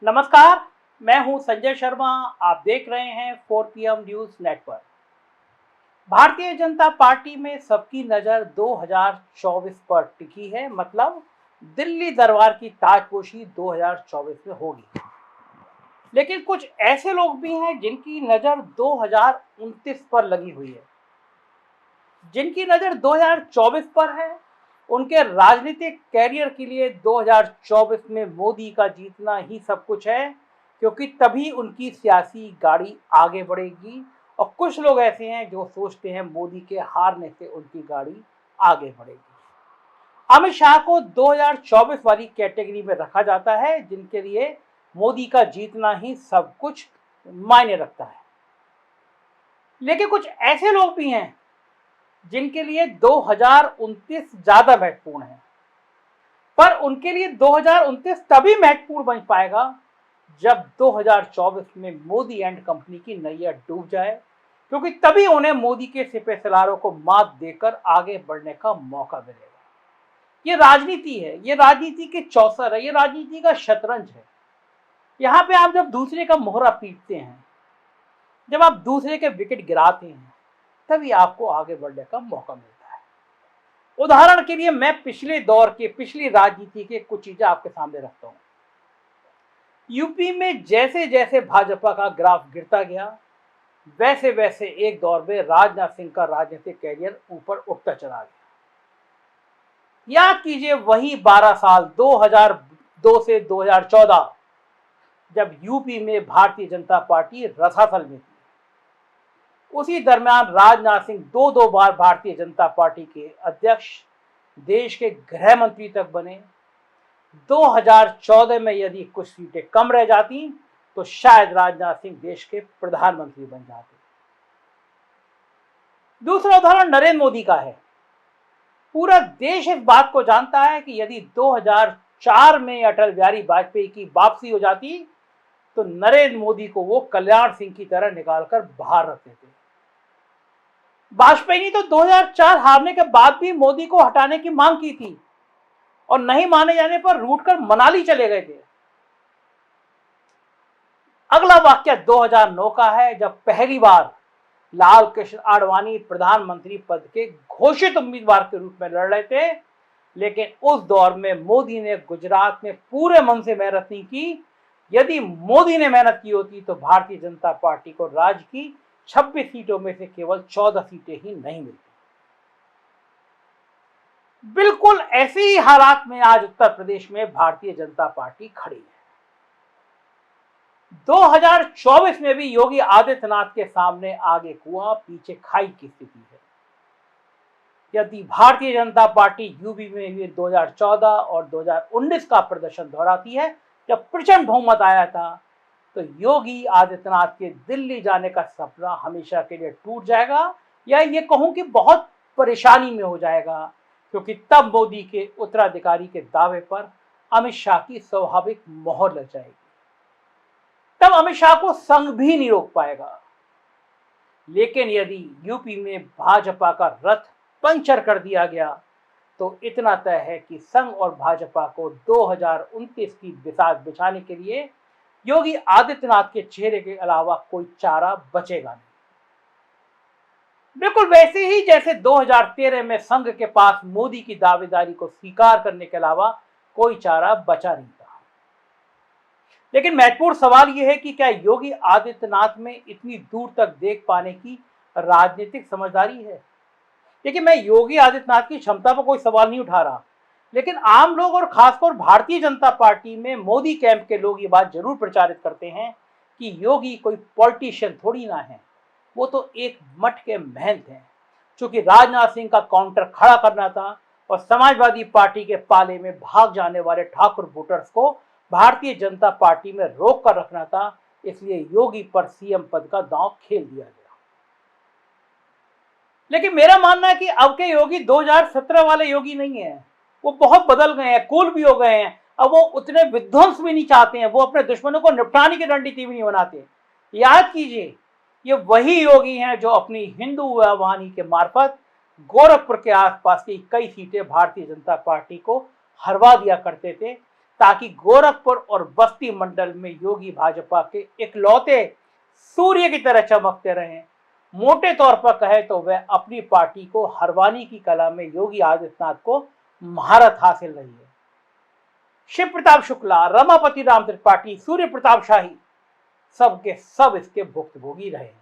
नमस्कार, मैं हूं संजय शर्मा। आप देख रहे हैं 4PM news network. Bharatiya Janata party में सबकी नज़र 2024 पर टिकी है। मतलब दिल्ली दरबार की ताजपोशी 2024 में होगी। लेकिन कुछ ऐसे लोग भी हैं जिनकी नज़र 2029 पर लगी हुई है। जिनकी नज़र 2024 पर है, उनके राजनीतिक कैरियर के लिए 2024 में मोदी का जीतना ही सब कुछ है, क्योंकि तभी उनकी सियासी गाड़ी आगे बढ़ेगी। और कुछ लोग ऐसे हैं जो सोचते हैं मोदी के हारने से उनकी गाड़ी आगे बढ़ेगी। अमित शाह को 2024 वाली कैटेगरी में रखा जाता है, जिनके लिए मोदी का जीतना ही सब कुछ मायने रखता है। लेकिन कुछ ऐसे लोग भी हैं जिनके लिए 2029 ज्यादा महत्वपूर्ण है, पर उनके लिए 2029 तभी महत्वपूर्ण बन पाएगा जब 2024 में मोदी एंड कंपनी की नैया डूब जाए, क्योंकि तभी उन्हें मोदी के सिपह सलारों को मात देकर आगे बढ़ने का मौका मिलेगा। ये राजनीति है, ये राजनीति के चौसर है, ये राजनीति का शतरंज है। यहाँ पे आप जब दूसरे का मोहरा पीटते हैं, जब आप दूसरे के विकेट गिराते हैं, तभी आपको आगे बढ़ने का मौका मिलता है। उदाहरण के लिए मैं पिछले दौर के, पिछली राजनीति के कुछ चीजें आपके सामने रखता हूं। यूपी में जैसे जैसे भाजपा का ग्राफ गिरता गया, वैसे वैसे एक दौर में राजनाथ सिंह का राजनीतिक कैरियर ऊपर उठता चला गया। याद कीजिए वही 12 साल 2002 से 2014, जब यूपी में भारतीय जनता पार्टी रसातल में थी। उसी दरमियान राजनाथ सिंह दो बार भारतीय जनता पार्टी के अध्यक्ष, देश के गृह मंत्री तक बने। 2014 में यदि कुछ सीटें कम रह जाती तो शायद राजनाथ सिंह देश के प्रधानमंत्री बन जाते। दूसरा उदाहरण नरेंद्र मोदी का है। पूरा देश इस बात को जानता है कि यदि 2004 में अटल बिहारी वाजपेयी की वापसी हो जाती तो नरेंद्र मोदी को वो कल्याण सिंह की तरह निकालकर बाहर रख देते। वाजपेयी ने तो 2004 हारने के बाद भी मोदी को हटाने की मांग की थी और नहीं माने जाने पर रूठकर मनाली चले गए थे। अगला वाक्य 2009 का है, जब पहली बार लाल कृष्ण आडवाणी प्रधानमंत्री पद के घोषित उम्मीदवार के रूप में लड़ रहे थे। लेकिन उस दौर में मोदी ने गुजरात में पूरे मन से मेहनत नहीं की। यदि मोदी ने मेहनत की होती तो भारतीय जनता पार्टी को राज्य की 26 सीटों में से केवल 14 सीटें ही नहीं मिलती। बिल्कुल ऐसे ही हालात में आज उत्तर प्रदेश में भारतीय जनता पार्टी खड़ी है। 2024 में भी योगी आदित्यनाथ के सामने आगे कुआं पीछे खाई की स्थिति है। यदि भारतीय जनता पार्टी यूपी में भी 2014 और 2019 का प्रदर्शन दोहराती है, जब प्रचंड बहुमत आया था, तो योगी आदित्यनाथ के दिल्ली जाने का सपना हमेशा के लिए टूट जाएगा, या ये कहूं कि बहुत परेशानी में हो जाएगा, क्योंकि तब मोदी के उत्तराधिकारी के दावे पर अमित शाह की स्वाभाविक मोहर लग जाएगी। तब अमित शाह को संघ भी नहीं रोक पाएगा। लेकिन यदि यूपी में भाजपा का रथ पंचर कर दिया गया तो इतना तय है कि संघ और भाजपा को 2029 की बिसात बिछाने के लिए योगी आदित्यनाथ के चेहरे के अलावा कोई चारा बचेगा नहीं। बिल्कुल वैसे ही जैसे 2013 में संघ के पास मोदी की दावेदारी को स्वीकार करने के अलावा कोई चारा बचा नहीं था। लेकिन महत्वपूर्ण सवाल यह है कि क्या योगी आदित्यनाथ में इतनी दूर तक देख पाने की राजनीतिक समझदारी है? देखिए, मैं योगी आदित्यनाथ की क्षमता पर कोई सवाल नहीं उठा रहा, लेकिन आम लोग और खासकर भारतीय जनता पार्टी में मोदी कैंप के लोग ये बात जरूर प्रचारित करते हैं कि योगी कोई पॉलिटिशियन थोड़ी ना है, वो तो एक मठ के महंत हैं। चूंकि राजनाथ सिंह का काउंटर खड़ा करना था और समाजवादी पार्टी के पाले में भाग जाने वाले ठाकुर वोटर्स को भारतीय जनता पार्टी में रोक कर रखना था, इसलिए योगी पर सीएम पद का दांव खेल दिया गया। लेकिन मेरा मानना है कि अब के योगी 2017 वाले योगी नहीं है। वो बहुत बदल गए हैं, कूल भी हो गए हैं। अब वो उतने विध्वंस भी नहीं चाहते हैं, वो अपने दुश्मनों को निपटाने की रणनीति भी नहीं बनाते। याद कीजिए, ये वही योगी हैं जो अपनी हिंदू वाहिनी के मार्फत गोरखपुर के आसपास की कई सीटें भारतीय जनता पार्टी को हरवा दिया करते थे, ताकि गोरखपुर और बस्ती मंडल में योगी भाजपा के इकलौते सूर्य की तरह चमकते रहें। मोटे तौर पर कहे तो वह अपनी पार्टी को हरवाने की कला में योगी आदित्यनाथ को महारत हासिल रही है। शिव प्रताप शुक्ला, रमापति राम त्रिपाठी, सूर्य प्रताप शाही सब के सब इसके भुक्तभोगी रहे हैं।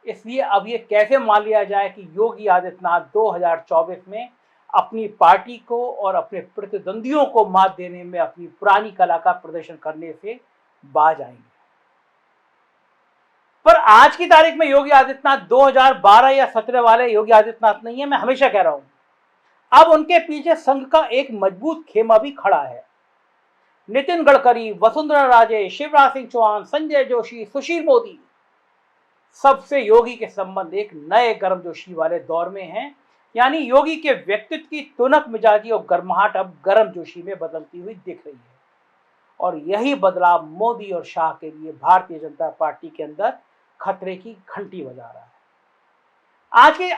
इसलिए अब ये कैसे मान लिया जाए कि योगी आदित्यनाथ 2024 में अपनी पार्टी को और अपने प्रतिद्वंदियों को मात देने में अपनी पुरानी कला का प्रदर्शन करने से बाज आएंगे। पर आज की तारीख में योगी आदित्यनाथ 2012 या 17 वाले योगी आदित्यनाथ नहीं है। मैं हमेशा कह रहा हूं अब उनके पीछे संघ का एक मजबूत खेमा भी खड़ा है। नितिन गडकरी, वसुंधरा राजे, शिवराज सिंह चौहान, संजय जोशी, सुशील मोदी सबसे योगी के संबंध एक नए गर्मजोशी वाले दौर में हैं। यानी योगी के व्यक्तित्व की तुनक मिजाजी और गर्माहट अब गर्मजोशी में बदलती हुई दिख रही है और यही बदलाव मोदी और शाह के लिए भारतीय जनता पार्टी के अंदर खतरे की घंटी बजा रहा है। आज की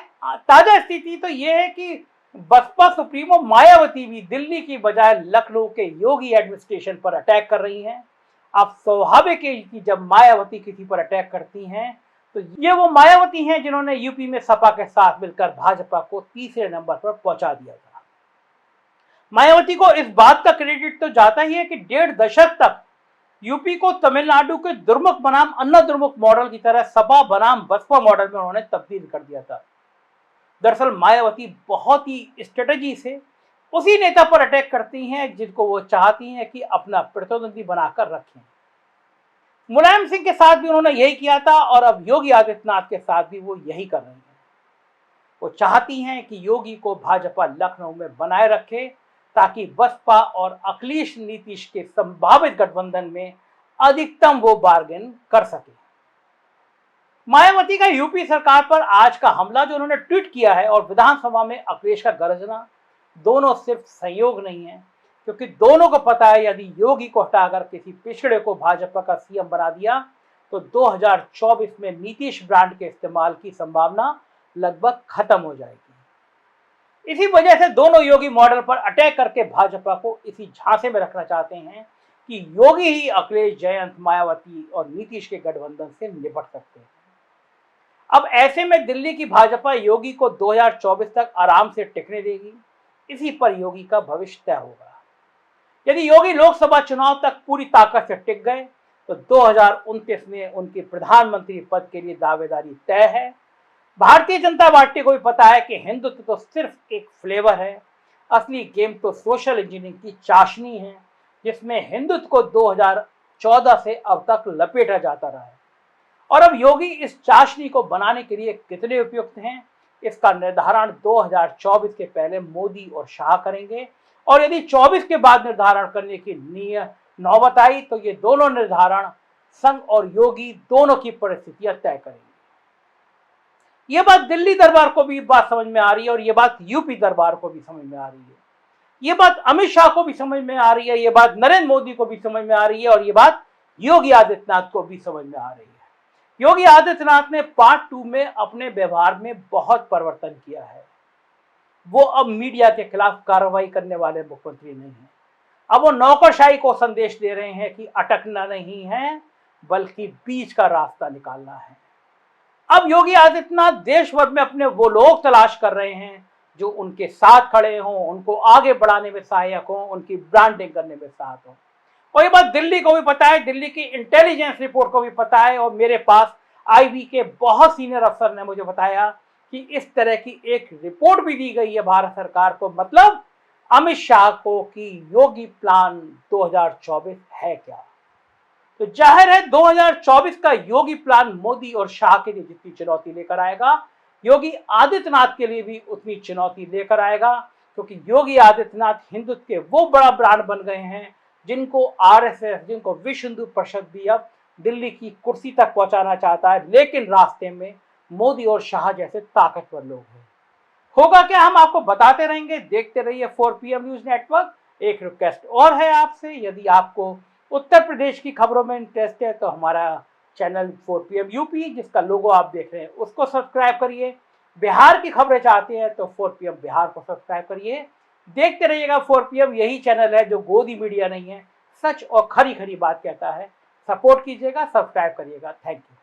ताजा स्थिति तो यह है कि बसपा सुप्रीमो मायावती भी दिल्ली की बजाय लखनऊ के योगी एडमिनिस्ट्रेशन पर अटैक कर रही हैं। अब स्वाभाविक है कि जब मायावती किसी पर अटैक करती हैं तो ये वो मायावती हैं जिन्होंने यूपी में सपा के साथ मिलकर भाजपा को तीसरे नंबर पर पहुंचा दिया था। मायावती को इस बात का क्रेडिट तो जाता ही है कि 1.5 दशक तक यूपी को तमिलनाडु के दुर्मुख बनाम अन्ना दुर्मुख मॉडल की तरह सपा बनाम बसपा मॉडल में उन्होंने तब्दील कर दिया था। दरअसल मायावती बहुत ही स्ट्रेटजी से उसी नेता पर अटैक करती हैं जिनको वो चाहती हैं कि अपना प्रतिद्वंदी बनाकर रखें। मुलायम सिंह के साथ भी उन्होंने यही किया था और अब योगी आदित्यनाथ के साथ भी वो यही कर रहे हैं। वो चाहती हैं कि योगी को भाजपा लखनऊ में बनाए रखे ताकि बसपा और अखिलेश नीतीश के संभावित गठबंधन में अधिकतम वो बार्गेन कर सके। मायावती का यूपी सरकार पर आज का हमला जो उन्होंने ट्वीट किया है और विधानसभा में अखिलेश का गरजना दोनों सिर्फ संयोग नहीं है, क्योंकि दोनों को पता है यदि योगी को हटाकर किसी पिछड़े को भाजपा का सीएम बना दिया तो 2024 में नीतीश ब्रांड के इस्तेमाल की संभावना लगभग खत्म हो जाएगी। इसी वजह से दोनों योगी मॉडल पर अटैक करके भाजपा को इसी झांसे में रखना चाहते हैं कि योगी ही अखिलेश, जयंत, मायावती और नीतीश के गठबंधन से निपट सकते हैं। अब ऐसे में दिल्ली की भाजपा योगी को 2024 तक आराम से टिकने देगी। इसी पर योगी का भविष्य तय होगा। यदि योगी लोकसभा चुनाव तक पूरी ताकत से टिक गए तो 2029 में उनकी प्रधानमंत्री पद के लिए दावेदारी तय है। भारतीय जनता पार्टी को भी पता है कि हिंदुत्व तो सिर्फ एक फ्लेवर है, असली गेम तो सोशल इंजीनियरिंग की चाशनी है जिसमें हिंदुत्व को 2014 से अब तक लपेटा जाता रहा है। और अब योगी इस चाशनी को बनाने के लिए कितने उपयुक्त हैं इसका निर्धारण 2024 के पहले मोदी और शाह करेंगे और यदि 24 के बाद निर्धारण करने की नौबत आई तो ये दोनों निर्धारण संघ और योगी दोनों की परिस्थितियां तय करेंगे। ये बात दिल्ली दरबार को भी बात समझ में आ रही है और ये बात यूपी दरबार को भी समझ में आ रही है। ये बात अमित शाह को भी समझ में आ रही है, ये बात नरेंद्र मोदी को भी समझ में आ रही है और ये बात योगी आदित्यनाथ को भी समझ में आ रही है। योगी आदित्यनाथ ने पार्ट 2 में अपने व्यवहार में बहुत परिवर्तन किया है। वो अब मीडिया के खिलाफ कार्रवाई करने वाले मुख्यमंत्री नहीं हैं। अब वो नौकरशाही को संदेश दे रहे हैं कि अटकना नहीं है बल्कि बीच का रास्ता निकालना है। अब योगी आदित्यनाथ देश भर में अपने वो लोग तलाश कर रहे हैं जो उनके साथ खड़े हों, उनको आगे बढ़ाने में सहायक हों, उनकी ब्रांडिंग करने में साथ हों। और ये बात दिल्ली को भी पता है, दिल्ली की इंटेलिजेंस रिपोर्ट को भी पता है और मेरे पास आईबी के बहुत सीनियर अफसर ने मुझे बताया कि इस तरह की एक रिपोर्ट भी दी गई है भारत सरकार को, मतलब अमित शाह को कि योगी प्लान 2024 है क्या। तो जाहिर है 2024 का योगी प्लान मोदी और शाह के लिए जितनी चुनौती लेकर आएगा योगी आदित्यनाथ के लिए भी उतनी चुनौती लेकर आएगा, क्योंकि योगी आदित्यनाथ हिंदुत्व के वो बड़ा ब्रांड बन गए हैं जिनको आरएसएस, जिनको विश्व हिंदू परिषद भी अब दिल्ली की कुर्सी तक पहुंचाना चाहता है, लेकिन रास्ते में मोदी और शाह जैसे ताकतवर लोग हैं। होगा क्या, हम आपको बताते रहेंगे। देखते रहिए 4PM न्यूज नेटवर्क। एक रिक्वेस्ट और है आपसे, यदि आपको उत्तर प्रदेश की खबरों में इंटरेस्ट है तो हमारा चैनल 4PM यूपी जिसका लोगो आप देख रहे हैं उसको सब्सक्राइब करिए। बिहार की खबरें चाहते हैं तो 4PM बिहार को सब्सक्राइब करिए। देखते रहिएगा 4 PM, यही चैनल है जो गोदी मीडिया नहीं है, सच और खरी खरी बात कहता है। सपोर्ट कीजिएगा, सब्सक्राइब करिएगा। Thank you.